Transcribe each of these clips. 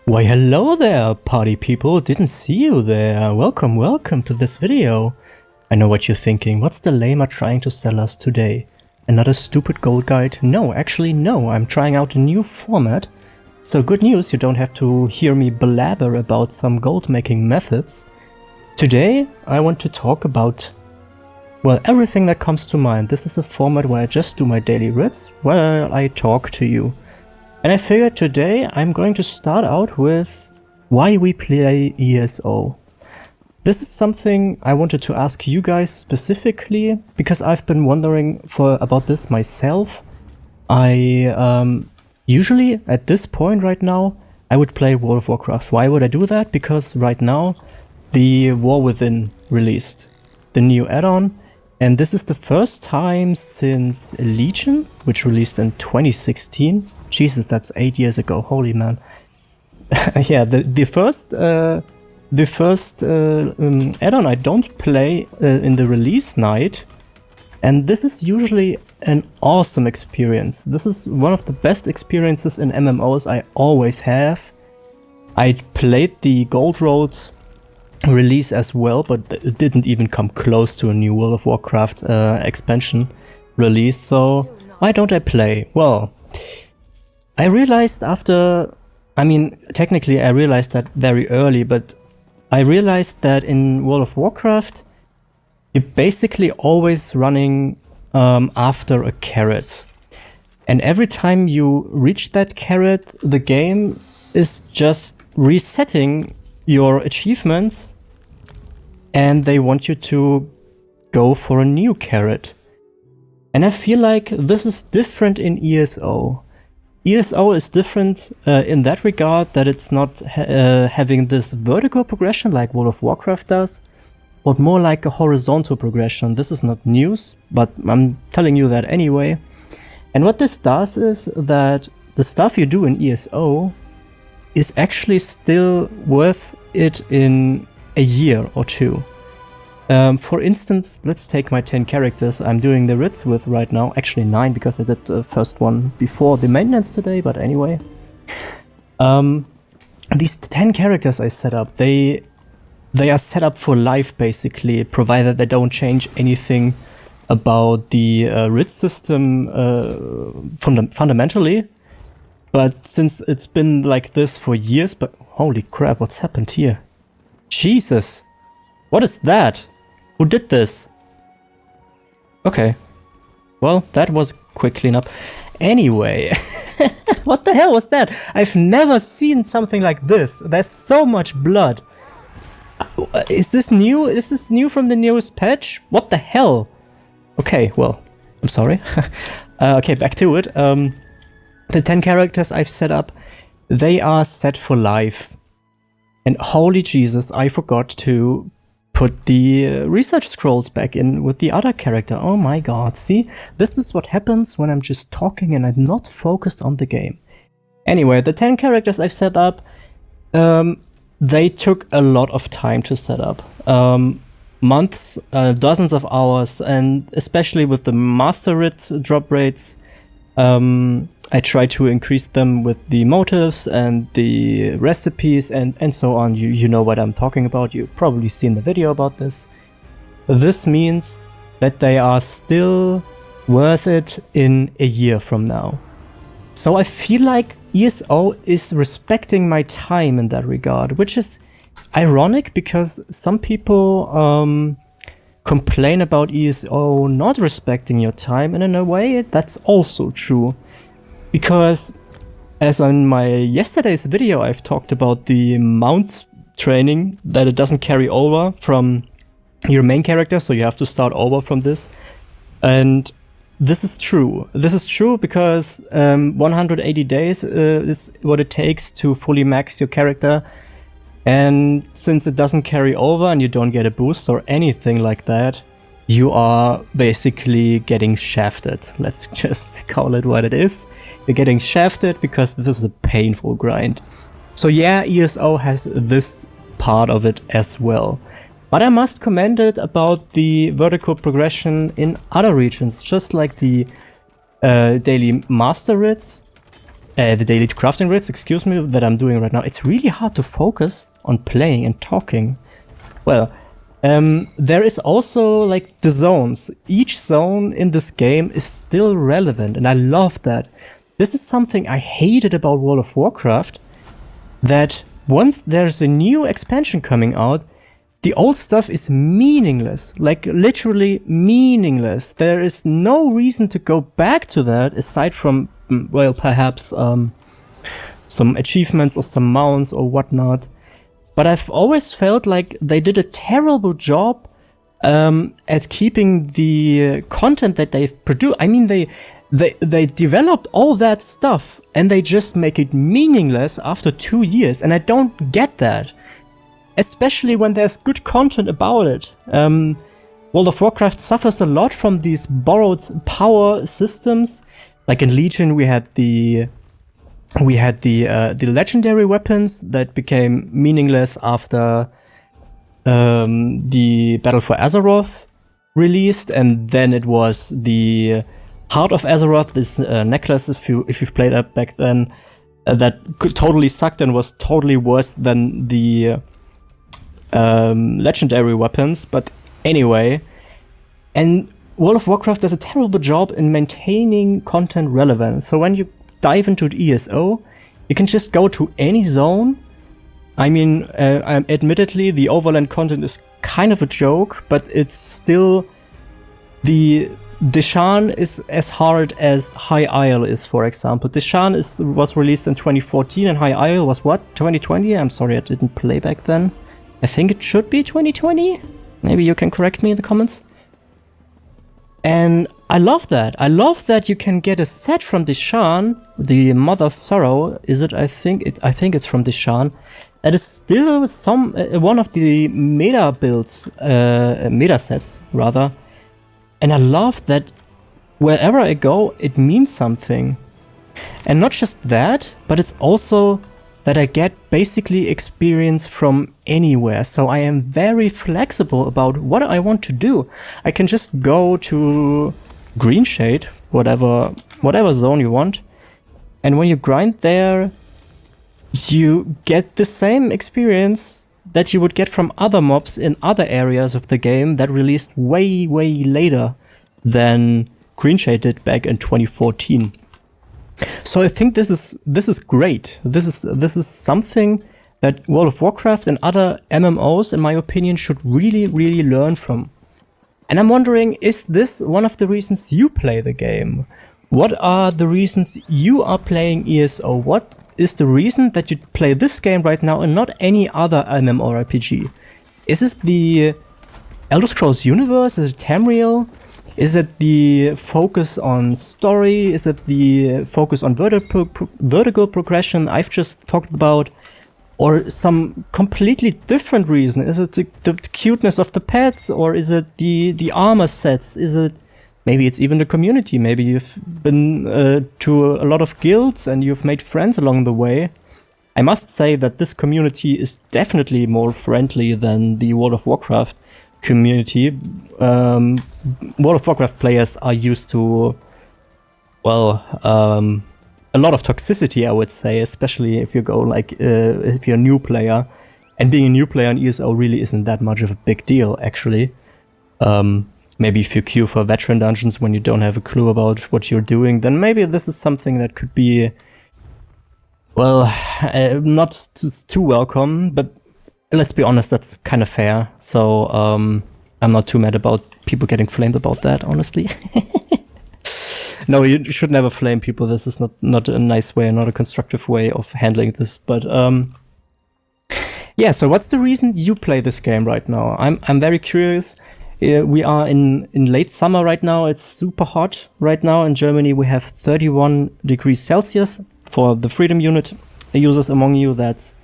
Why hello there, party people, didn't see you there. Welcome to this video. I know what you're thinking, what's the lamer trying to sell us today? Another stupid gold guide? No, actually no, I'm trying out a new format. So good news, you don't have to hear me blabber about some gold making methods. Today I want to talk about, well, everything that comes to mind. This is a format where I just do my daily writs, where I talk to you. And I figured today I'm going to start out with why we play ESO. This is something I wanted to ask you guys specifically, because I've been wondering about this myself. I usually at this point right now I would play World of Warcraft. Why would I do that? Because right now the War Within released, the new add-on, and this is the first time since Legion, which released in 2016. Jesus, that's 8 years ago. Holy man. Yeah, the first add-on I don't play in the release night, and this is usually an awesome experience. This is one of the best experiences in MMOs I always have. I played the Gold Road release as well, but it didn't even come close to a new World of Warcraft expansion release. So why don't I play? Well, I realized technically I realized that very early, but I realized that in World of Warcraft, you're basically always running after a carrot. And every time you reach that carrot, the game is just resetting your achievements, and they want you to go for a new carrot. And I feel like this is different in ESO. ESO is different in that regard, that it's not having this vertical progression like World of Warcraft does, but more like a horizontal progression. This is not news, but I'm telling you that anyway. And what this does is that the stuff you do in ESO is actually still worth it in a year or two. For instance, let's take my 10 characters I'm doing the writs with right now. Actually 9, because I did the first one before the maintenance today, but anyway. These 10 characters I set up, they are set up for life basically, provided they don't change anything about the writ system fundamentally. But since it's been like this for years, but holy crap, what's happened here? Jesus, what is that? Who did this? Okay. Well, that was quick cleanup. Anyway, what the hell was that? I've never seen something like this. There's so much blood. Is this new? Is this new from the newest patch? What the hell? Okay, well, I'm sorry. Okay, back to it. The 10 characters I've set up, they are set for life. And holy Jesus, I forgot to put the research scrolls back in with the other character. Oh my god, see? This is what happens when I'm just talking and I'm not focused on the game. Anyway, the 10 characters I've set up, they took a lot of time to set up. Months, dozens of hours, and especially with the master writ drop rates, I try to increase them with the motives and the recipes and so on. You know what I'm talking about. You've probably seen the video about this. This means that they are still worth it in a year from now. So I feel like ESO is respecting my time in that regard, which is ironic because some people complain about ESO not respecting your time, and in a way that's also true. Because as on my yesterday's video, I've talked about the mounts training, that it doesn't carry over from your main character, so you have to start over from this. And this is true. This is true because 180 days is what it takes to fully max your character. And since it doesn't carry over and you don't get a boost or anything like that, you are basically getting shafted. Let's just call it what it is. You're getting shafted because this is a painful grind. So yeah, ESO has this part of it as well. But I must commend it about the vertical progression in other regions, just like the daily master writs. the daily crafting rates, excuse me, that I'm doing right now, it's really hard to focus on playing and talking. Well, there is also like the zones. Each zone in this game is still relevant, and I love that. This is something I hated about World of Warcraft, that once there's a new expansion coming out, the old stuff is meaningless, like literally meaningless. There is no reason to go back to that aside from, well, perhaps some achievements or some mounts or whatnot. But I've always felt like they did a terrible job at keeping the content that they've produced. I mean, they developed all that stuff and they just make it meaningless after 2 years, and I don't get that. Especially when there's good content about it. World of Warcraft suffers a lot from these borrowed power systems. Like in Legion, we had the legendary weapons that became meaningless after the Battle for Azeroth released, and then it was the Heart of Azeroth, this necklace, if you've played that back then, that totally sucked and was totally worse than the legendary weapons. But anyway, and World of Warcraft does a terrible job in maintaining content relevance. So when you dive into the ESO, you can just go to any zone. I mean, admittedly, the overland content is kind of a joke, but it's still the Deshaan is as hard as High Isle is, for example. Deshaan was released in 2014, and High Isle was what, 2020? I'm sorry, I didn't play back then. I think it should be 2020. Maybe you can correct me in the comments. And I love that. I love that you can get a set from Deshaan, the Mother's Sorrow. Is it? I think it's from Deshaan. That is still one of the meta builds, meta sets rather. And I love that wherever I go, it means something. And not just that, but it's also that I get basically experience from anywhere. So I am very flexible about what I want to do. I can just go to Greenshade, whatever zone you want. And when you grind there, you get the same experience that you would get from other mobs in other areas of the game that released way, way later than Greenshade did back in 2014. So I think this is great. This is something that World of Warcraft and other MMOs, in my opinion, should really, really learn from. And I'm wondering, is this one of the reasons you play the game? What are the reasons you are playing ESO? What is the reason that you play this game right now and not any other MMORPG? Is it the Elder Scrolls universe? Is it Tamriel? Is it the focus on story? Is it the focus on vertical progression I've just talked about? Or some completely different reason? Is it the cuteness of the pets? Or is it the armor sets? Is it maybe it's even the community? Maybe you've been to a lot of guilds and you've made friends along the way. I must say that this community is definitely more friendly than the World of Warcraft community. World of Warcraft players are used to, well, a lot of toxicity, I would say, especially if you go like, if you're a new player. And being a new player in ESO really isn't that much of a big deal, actually. Maybe if you queue for veteran dungeons when you don't have a clue about what you're doing, then maybe this is something that could be, well, not too welcome, but let's be honest, that's kind of fair. So I'm not too mad about people getting flamed about that, honestly. No, you should never flame people. This is not a nice way, not a constructive way of handling this. But yeah, so what's the reason you play this game right now? I'm very curious. We are in late summer right now. It's super hot right now in Germany. We have 31 degrees Celsius. For the Freedom Unit users among you, that's,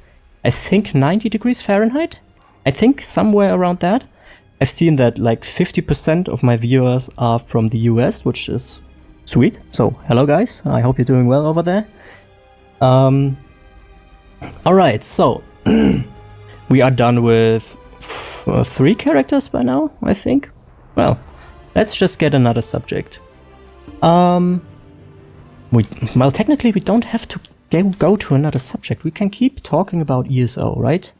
I think, 90 degrees Fahrenheit. I think somewhere around that. I've seen that like 50% of my viewers are from the US, which is sweet. So hello guys, I hope you're doing well over there. All right, so we are done with 3 characters by now, I think. Well, let's just get another subject. Well, technically we don't have to go to another subject. We can keep talking about ESO, right?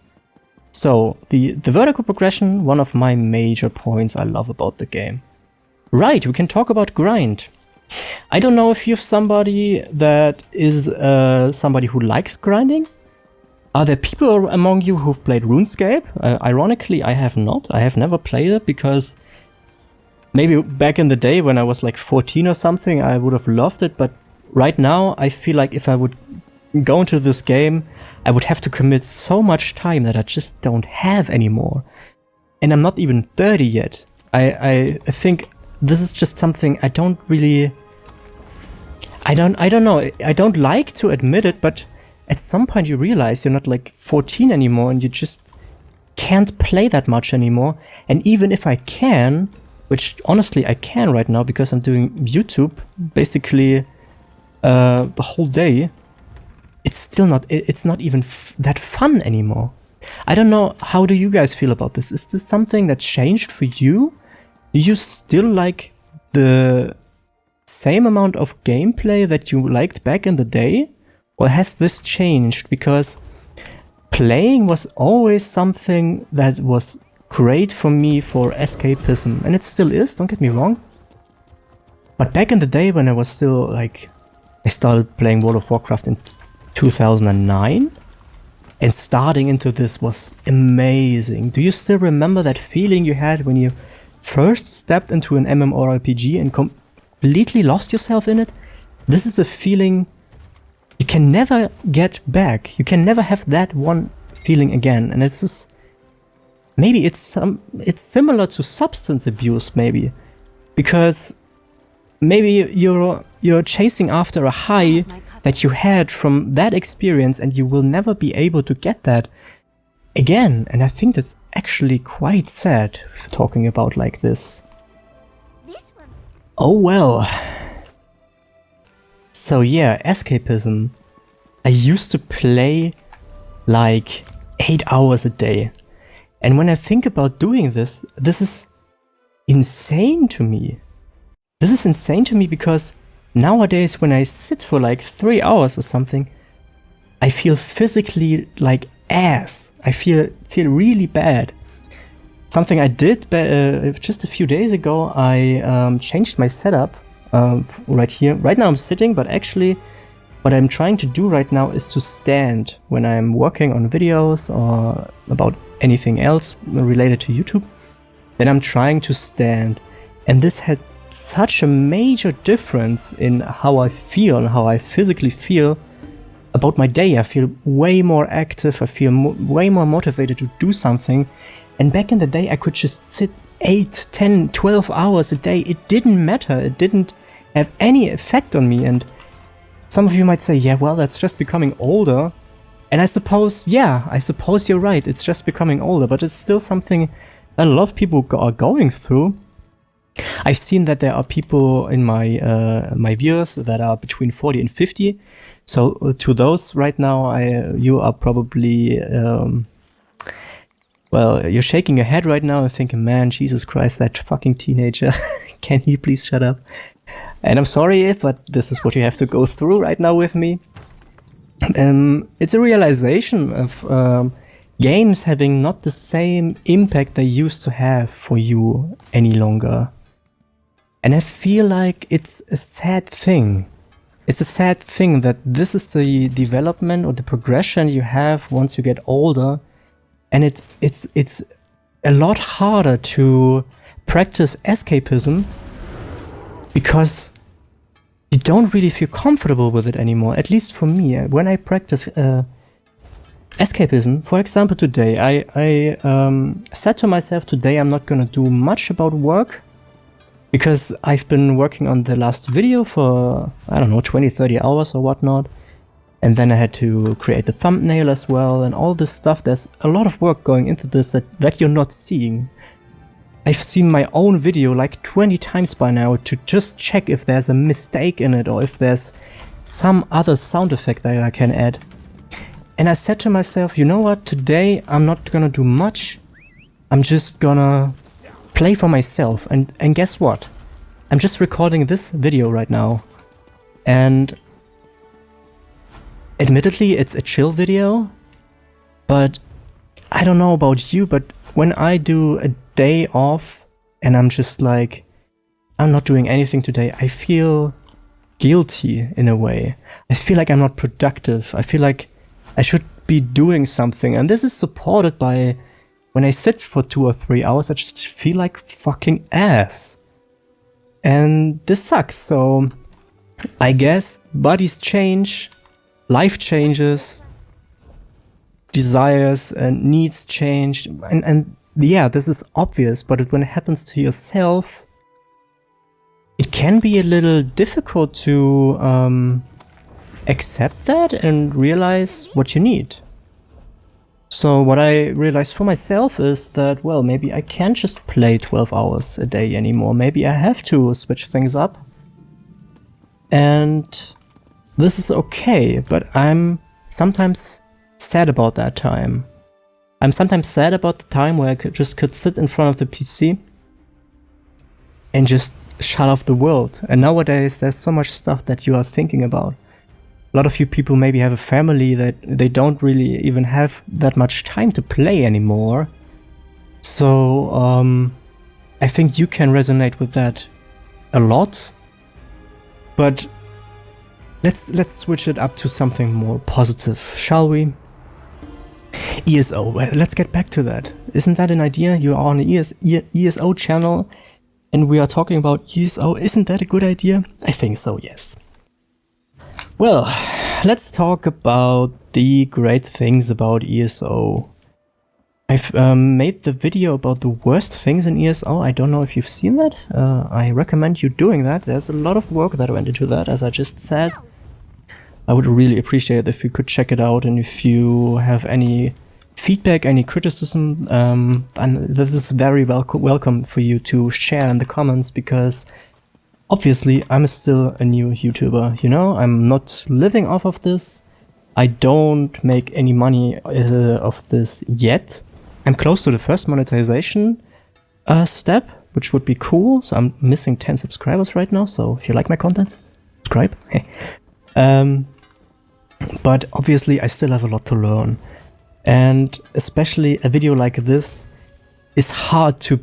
So, the vertical progression, one of my major points I love about the game. Right, we can talk about grind. I don't know if you're somebody that is somebody who likes grinding. Are there people among you who've played RuneScape? Ironically, I have not. I have never played it because maybe back in the day when I was like 14 or something, I would have loved it. But right now, I feel like if I would go into this game, I would have to commit so much time that I just don't have anymore. And I'm not even 30 yet. I think this is just something I don't really... I don't know. I don't like to admit it, but at some point you realize you're not like 14 anymore and you just can't play that much anymore. And even if I can, which honestly I can right now because I'm doing YouTube basically the whole day, it's still not, it's not even that fun anymore. I don't know, how do you guys feel about this? Is this something that changed for you? Do you still like the same amount of gameplay that you liked back in the day? Or has this changed? Because playing was always something that was great for me for escapism, and it still is, don't get me wrong. But back in the day when I was still like, I started playing World of Warcraft in 2009, and starting into this was amazing. Do you still remember that feeling you had when you first stepped into an MMORPG and completely lost yourself in it? This is a feeling you can never get back. You can never have that one feeling again. And it's just, maybe it's similar to substance abuse, maybe, because maybe you're chasing after a high that you had from that experience, and you will never be able to get that again. And I think that's actually quite sad talking about like this. Oh well. So yeah, escapism. I used to play like 8 hours a day. And when I think about doing this, this is insane to me. This is insane to me because nowadays when I sit for like 3 hours or something, I feel physically like ass. I feel really bad. Something I did just a few days ago, I changed my setup right here. Right now I'm sitting, but actually what I'm trying to do right now is to stand when I'm working on videos or about anything else related to YouTube. Then I'm trying to stand. And this had such a major difference in how I feel and how I physically feel about my day. I feel way more active. I feel way more motivated to do something. And back in the day, I could just sit 8, 10, 12 hours a day. It didn't matter. It didn't have any effect on me. And some of you might say, yeah, well, that's just becoming older. And I suppose, yeah, I suppose you're right. It's just becoming older, but it's still something that a lot of people are going through. I've seen that there are people in my viewers that are between 40 and 50. So to those right now, you are probably, well, you're shaking your head right now and thinking, man, Jesus Christ, that fucking teenager. Can you please shut up? And I'm sorry, but this is what you have to go through right now with me. It's a realization of games having not the same impact they used to have for you any longer. And I feel like it's a sad thing. It's a sad thing that this is the development or the progression you have once you get older. And it's a lot harder to practice escapism because you don't really feel comfortable with it anymore. At least for me, when I practice escapism, for example, today, I said to myself today I'm not gonna do much about work because I've been working on the last video for, I don't know, 20-30 hours or whatnot. And then I had to create the thumbnail as well and all this stuff. There's a lot of work going into this that you're not seeing. I've seen my own video like 20 times by now to just check if there's a mistake in it or if there's some other sound effect that I can add. And I said to myself, you know what, today I'm not gonna do much. I'm just gonna play for myself. And guess what? I'm just recording this video right now. And admittedly, it's a chill video, but I don't know about you, but when I do a day off and I'm just like, I'm not doing anything today, I feel guilty in a way. I feel like I'm not productive. I feel like I should be doing something. And this is supported by when I sit for 2 or 3 hours, I just feel like fucking ass. And this sucks. So I guess bodies change, life changes, desires and needs change. And yeah, this is obvious, but when it happens to yourself, it can be a little difficult to accept that and realize what you need. So what I realized for myself is that, well, maybe I can't just play 12 hours a day anymore. Maybe I have to switch things up. And this is okay, but I'm sometimes sad about that time. I'm sometimes sad about the time where I could sit in front of the PC and just shut off the world. And nowadays there's so much stuff that you are thinking about. A lot of you people maybe have a family that they don't really even have that much time to play anymore. So I think you can resonate with that a lot. But let's switch it up to something more positive, shall we? ESO, well, let's get back to that. Isn't that an idea? You are on an ESO channel and we are talking about ESO. Isn't that a good idea? I think so, yes. Well, let's talk about the great things about ESO. I've made the video about the worst things in ESO. I don't know if you've seen that. I recommend you doing that. There's a lot of work that went into that, as I just said. I would really appreciate it if you could check it out, and if you have any feedback, any criticism, and this is very welcome for you to share in the comments, because obviously I'm still a new YouTuber, you know? I'm not living off of this. I don't make any money of this yet. I'm close to the first monetization step, which would be cool. So I'm missing 10 subscribers right now, so if you like my content, subscribe. But obviously I still have a lot to learn. And especially a video like this is hard to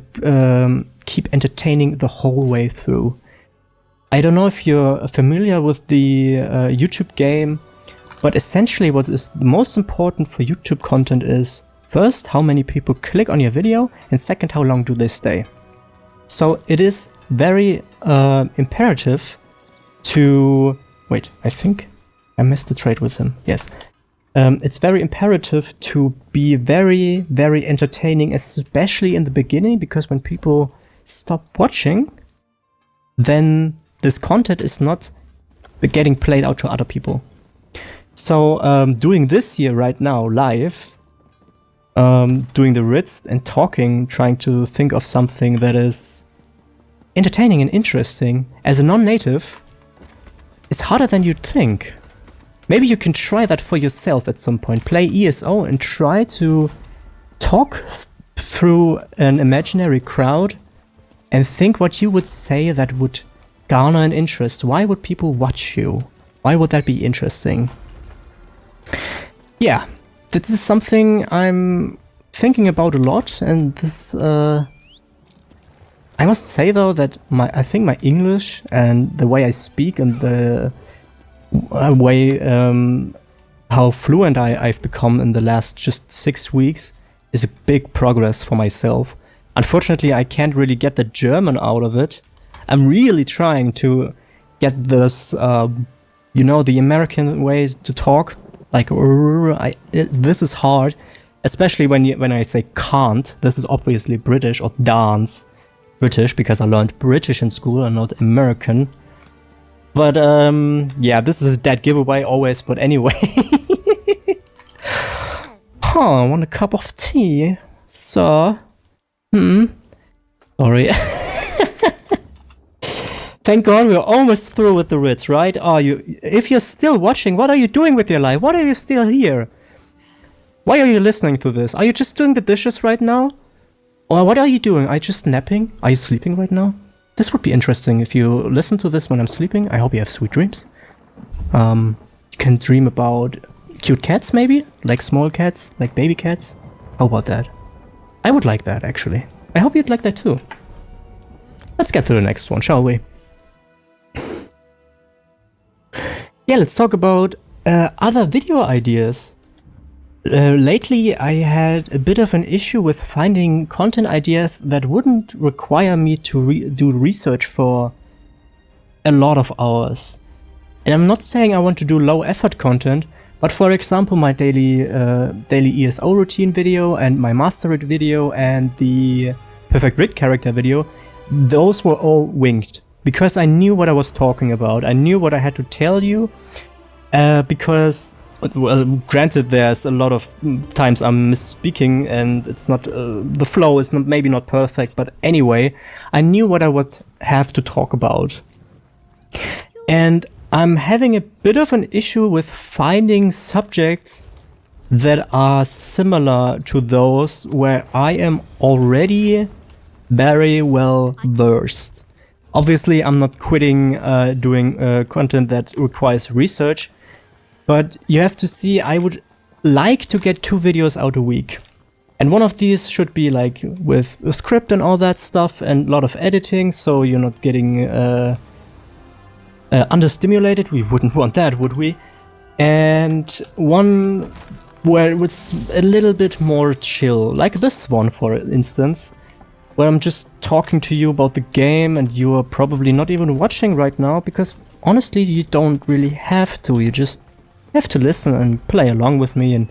keep entertaining the whole way through. I don't know if you're familiar with the YouTube game, but essentially what is the most important for YouTube content is, first, how many people click on your video, and second, how long do they stay. So it is very imperative to... Wait, I think I missed the trade with him. Yes. It's very imperative to be very, very entertaining, especially in the beginning, because when people stop watching, then this content is not getting played out to other people. So doing this here right now, live, doing the writs and talking, trying to think of something that is entertaining and interesting, as a non-native, is harder than you'd think. Maybe you can try that for yourself at some point. Play ESO and try to talk through an imaginary crowd and think what you would say that would garner an interest. Why would people watch you? Why would that be interesting? Yeah, this is something I'm thinking about a lot, and this I must say though that I think my English and the way I speak and the way how fluent I've become in the last just 6 weeks is a big progress for myself. Unfortunately, I can't really get the German out of it. I'm really trying to get this, you know, the American way to talk. Like, this is hard, especially when I say can't. This is obviously British, or dance British, because I learned British in school and not American. But yeah, this is a dead giveaway always, but anyway. I want a cup of tea, sir. Sorry. Thank God we're almost through with the writs, right? If you're still watching, what are you doing with your life? Why are you still here? Why are you listening to this? Are you just doing the dishes right now? Or what are you doing? Are you just napping? Are you sleeping right now? This would be interesting if you listen to this when I'm sleeping. I hope you have sweet dreams. You can dream about cute cats, maybe? Like small cats, like baby cats. How about that? I would like that, actually. I hope you'd like that too. Let's get to the next one, shall we? Yeah, let's talk about other video ideas. Lately, I had a bit of an issue with finding content ideas that wouldn't require me to do research for a lot of hours. And I'm not saying I want to do low effort content, but for example, my daily ESO routine video and my master Writ video and the perfect Writ character video, those were all winged because I knew what I was talking about. I knew what I had to tell you because, well, granted, there's a lot of times I'm misspeaking and it's not the flow is maybe not perfect, but anyway, I knew what I would have to talk about. And I'm having a bit of an issue with finding subjects that are similar to those where I am already very well versed. Obviously, I'm not quitting doing content that requires research, but you have to see, I would like to get 2 videos out a week. And one of these should be like with a script and all that stuff and a lot of editing, so you're not getting understimulated. We wouldn't want that, would we? And one where it was a little bit more chill, like this one, for instance, where I'm just talking to you about the game and you are probably not even watching right now, because honestly, you don't really have to. You just have to listen and play along with me, and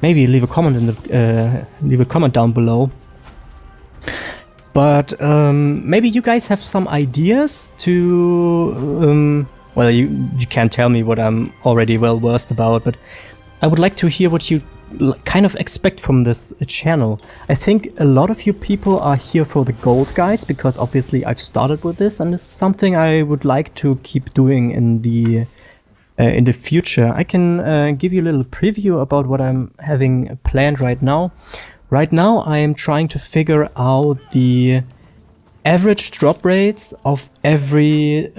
maybe leave a comment in the leave a comment down below. But maybe you guys have some ideas to well, you can't tell me what I'm already well versed about, but I would like to hear what you kind of expect from this channel. I think a lot of you people are here for the gold guides, because obviously I've started with this and it's something I would like to keep doing in the future. I can give you a little preview about what I'm having planned right now. Right now I am trying to figure out the average drop rates of every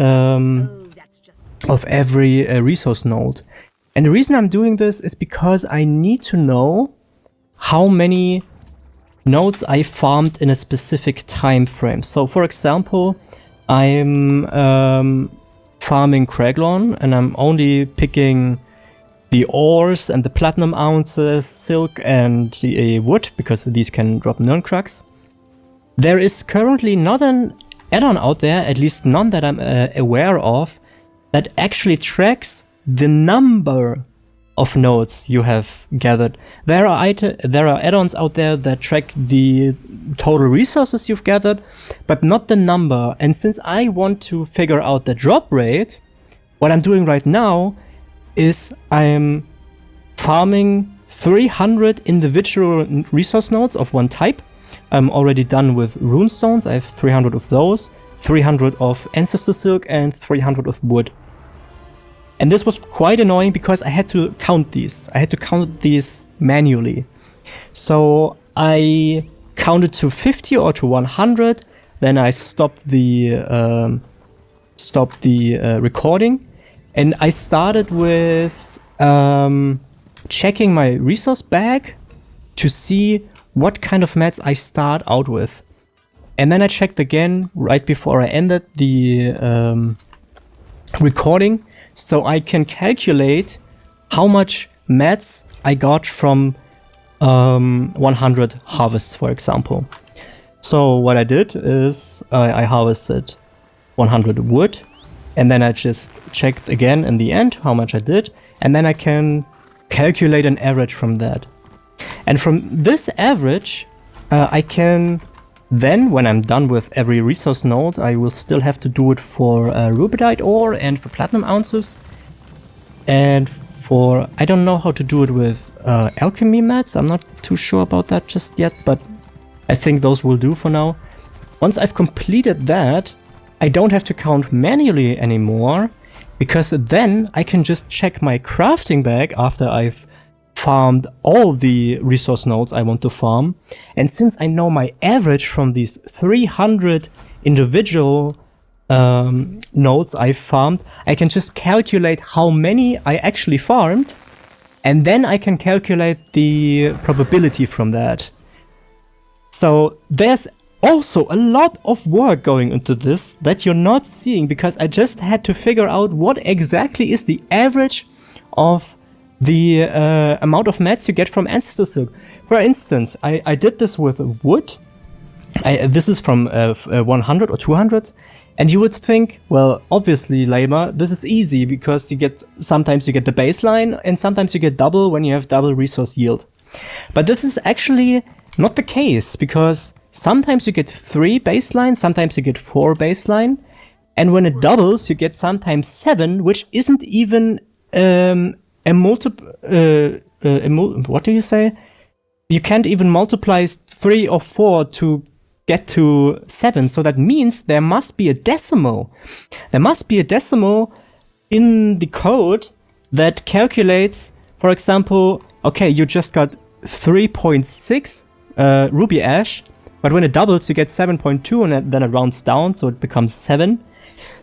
resource node. And the reason I'm doing this is because I need to know how many nodes I farmed in a specific time frame. So for example, I'm farming Craglon and I'm only picking the ores and the platinum ounces, silk and the wood, because these can drop Nirncrux. There is currently not an add-on out there, at least none that I'm aware of, that actually tracks the number of nodes you have gathered. There are add-ons out there that track the total resources you've gathered, but not the number. And since I want to figure out the drop rate, what I'm doing right now is I'm farming 300 individual resource nodes of one type. I'm already done with runestones. I have 300 of those, 300 of ancestor silk and 300 of wood. And this was quite annoying because I had to count these. I had to count these manually. So I counted to 50 or to 100. Then I stopped the recording, and I started with checking my resource bag to see what kind of mats I start out with. And then I checked again right before I ended the recording, so I can calculate how much mats I got from 100 harvests, for example. So what I did is I harvested 100 wood, and then I just checked again in the end how much I did, and then I can calculate an average from that. And from this average, I can then, when I'm done with every resource node, I will still have to do it for rubidite ore and for platinum ounces. And for, I don't know how to do it with alchemy mats. I'm not too sure about that just yet, but I think those will do for now. Once I've completed that, I don't have to count manually anymore, because then I can just check my crafting bag after I've farmed all the resource nodes I want to farm. And since I know my average from these 300 individual nodes I farmed, I can just calculate how many I actually farmed, and then I can calculate the probability from that. So there's also a lot of work going into this that you're not seeing, because I just had to figure out what exactly is the average of the amount of mats you get from Ancestor Silk. For instance, I did this with wood. This is from 100 or 200. And you would think, well, obviously, Lamer, this is easy because sometimes you get the baseline and sometimes you get double when you have double resource yield. But this is actually not the case, because sometimes you get 3 baseline, sometimes you get 4 baseline. And when it doubles, you get sometimes 7, which isn't even what do you say? You can't even multiply 3 or 4 to get to 7. So that means there must be a decimal. There must be a decimal in the code that calculates, for example, okay, you just got 3.6 ruby ash, but when it doubles, you get 7.2, and then it rounds down, so it becomes 7.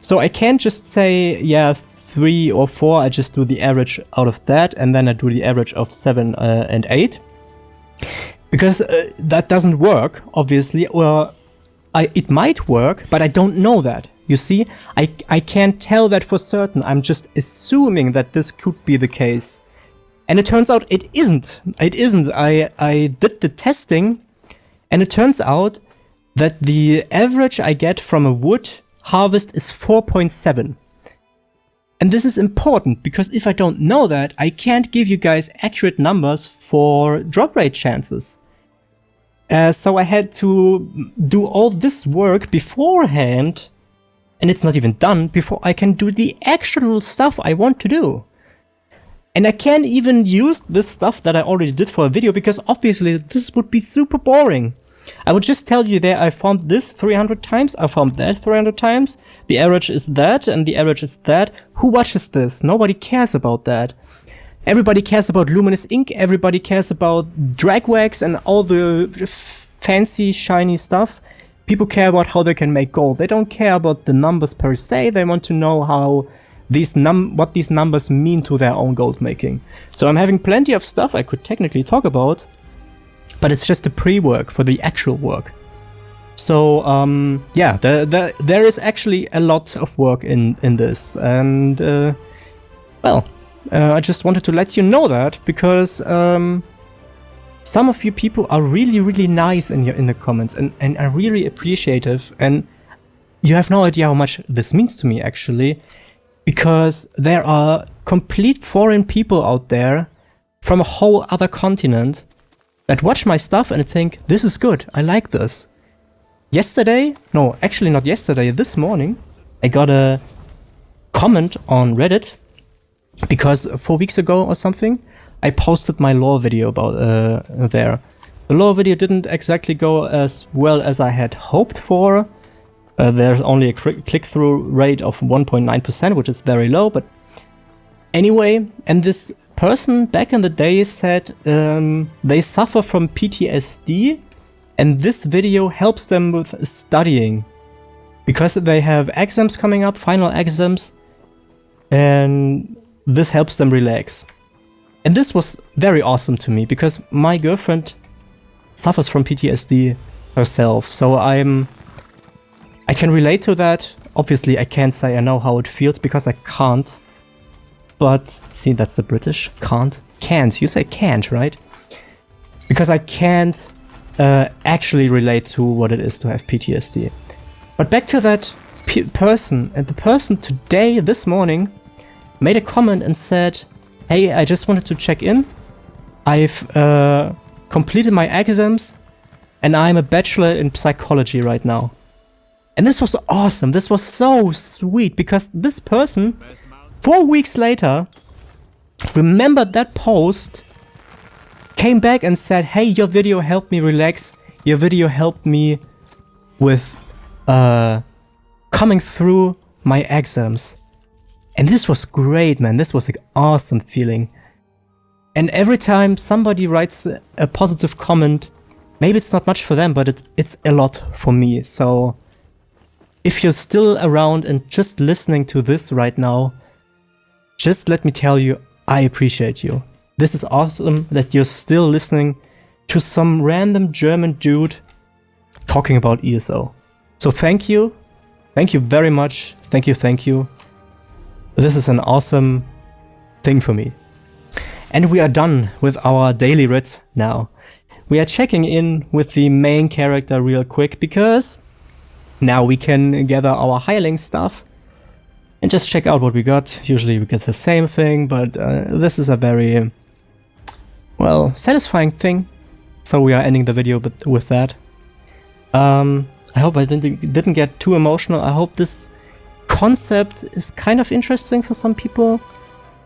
So I can't just say, yeah, 3 or 4, I just do the average out of that, and then I do the average of 7 and 8. Because that doesn't work, obviously, or it might work, but I don't know that. You see, I can't tell that for certain. I'm just assuming that this could be the case. And it turns out it isn't. It isn't. I did the testing, and it turns out that the average I get from a wood harvest is 4.7. And this is important, because if I don't know that, I can't give you guys accurate numbers for drop rate chances. So I had to do all this work beforehand, and it's not even done, before I can do the actual stuff I want to do. And I can't even use this stuff that I already did for a video, because obviously this would be super boring. I would just tell you there, I farmed this 300 times, I farmed that 300 times, the average is that, and the average is that. Who watches this? Nobody cares about that. Everybody cares about Luminous Ink, everybody cares about Dragwax and all the fancy, shiny stuff. People care about how they can make gold. They don't care about the numbers per se, they want to know how what these numbers mean to their own gold making. So I'm having plenty of stuff I could technically talk about, but it's just the pre-work for the actual work. So yeah, there is actually a lot of work in this, and well, I just wanted to let you know that, because some of you people are really nice in the comments, and are really appreciative, and you have no idea how much this means to me, actually, because there are complete foreign people out there from a whole other continent that watch my stuff and think, this is good, I like this. Yesterday, no, actually not yesterday, this morning, I got a comment on Reddit, because 4 weeks ago or something, I posted my lore video about there. The lore video didn't exactly go as well as I had hoped for. There's only a click-through rate of 1.9%, which is very low, but anyway, and this person back in the day said they suffer from PTSD, and this video helps them with studying, because they have exams coming up, final exams, and this helps them relax. And this was very awesome to me, because my girlfriend suffers from PTSD herself, so I can relate to that. Obviously I can't say I know how it feels, because I can't. But, see, that's the British. Can't. You say can't, right? Because I can't actually relate to what it is to have PTSD. But back to that person. And the person today, this morning, made a comment and said, hey, I just wanted to check in. I've completed my exams, and I'm a bachelor in psychology right now. And this was awesome. This was so sweet, because this person, 4 weeks later, remembered that post, came back and said, hey, your video helped me relax. Your video helped me with coming through my exams. And this was great, man. This was an awesome feeling. And every time somebody writes a positive comment, maybe it's not much for them, but it's a lot for me. So if you're still around and just listening to this right now, just let me tell you, I appreciate you. This is awesome that you're still listening to some random German dude talking about ESO. So thank you. Thank you very much. Thank you. This is an awesome thing for me. And we are done with our daily writs now. We are checking in with the main character real quick because now we can gather our hireling stuff and just check out what we got. Usually we get the same thing, but this is a very, well, satisfying thing. So we are ending the video with that. I hope I didn't get too emotional. I hope this concept is kind of interesting for some people.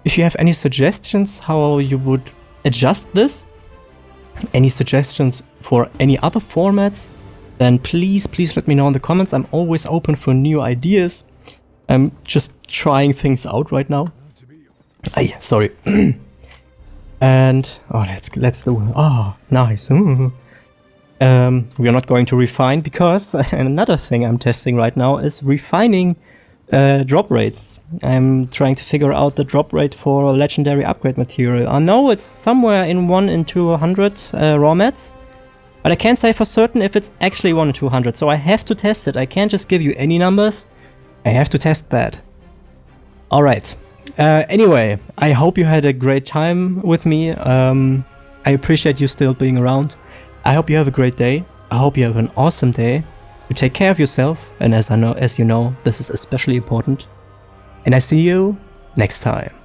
If you have any suggestions how you would adjust this, any suggestions for any other formats, then please let me know in the comments. I'm always open for new ideas. I'm just trying things out right now. Yeah, sorry. And let's do. Oh, nice. We are not going to refine because another thing I'm testing right now is refining drop rates. I'm trying to figure out the drop rate for legendary upgrade material. I know it's somewhere in 1 in 200 raw mats, but I can't say for certain if it's actually 1 in 200, so I have to test it. I can't just give you any numbers. I have to test that. Alright. Anyway, I hope you had a great time with me. I appreciate you still being around. I hope you have a great day. I hope you have an awesome day. You take care of yourself, and as you know, this is especially important. And I see you next time.